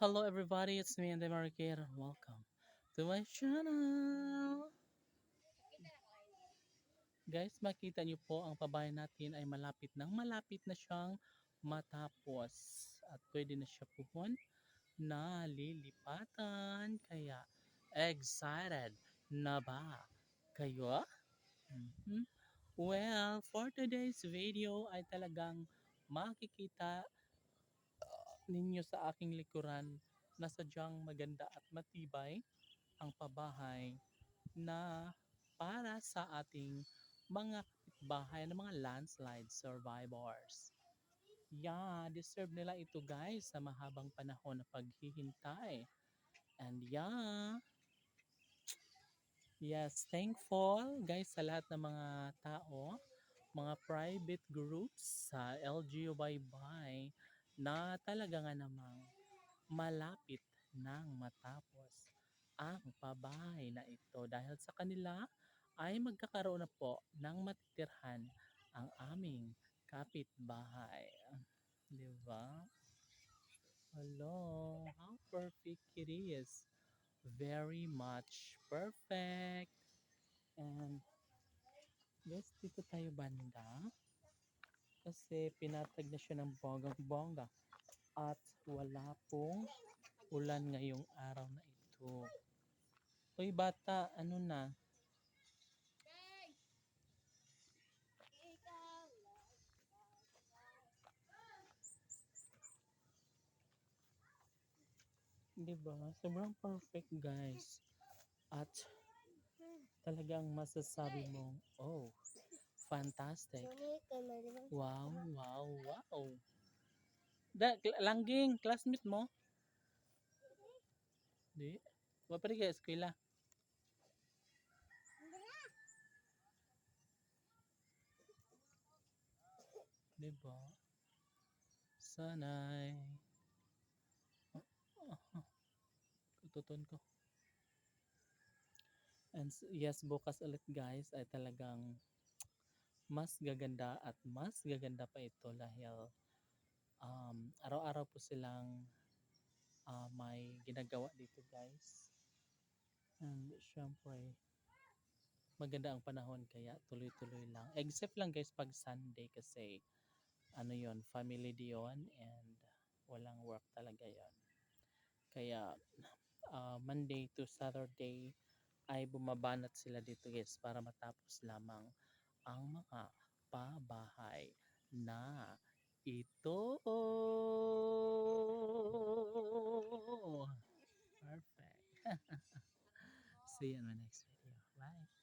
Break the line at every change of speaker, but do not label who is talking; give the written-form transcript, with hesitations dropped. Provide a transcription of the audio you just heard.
Hello everybody, it's me and Marikir. Welcome to my channel. Guys, makita niyo po ang pabahay natin ay malapit na siyang matapos at pwede na siya puhon na lilipatan. Kaya excited na ba kayo? Mhm. Well, for today's video ay talagang makikita ninyo sa aking likuran na sadyang maganda at matibay ang pabahay na para sa ating mga kapitbahay ng mga landslide survivors. Yeah, deserve nila ito guys sa mahabang panahon na paghihintay. And yeah, yes, thankful guys sa lahat ng mga tao, mga private groups sa LGU Bye na talaga nga namang malapit nang matapos ang pabahay na ito dahil sa kanila ay magkakaroon na po ng matitirhan ang aming kapitbahay. Di ba? Hello, how perfect it is. Very much perfect. And yes, dito tayo banda kasi pinatag na siya ng bonggang-bongga at wala pong ulan ngayong araw na ito. Hoy bata, ano na? 'Di ba? Sobrang perfect, guys. At talagang masasabi mong, oh, fantastic. Wow, wow, wow. Langging, classmate mo? Di. Wa pa rin kaya eskwela. 'Di ba? Sanay. Tuton ko. And yes, bukas ulit guys ay talagang mas gaganda at mas gaganda pa ito dahil araw-araw po silang may ginagawa dito guys. And syempre, maganda ang panahon kaya tuloy-tuloy lang. Except lang guys pag Sunday kasi ano yon, family day yun and walang work talaga yon. Kaya Monday to Saturday ay bumabanat sila dito guys para matapos lamang ang mga pabahay na ito. Perfect. See you in my next video. Bye.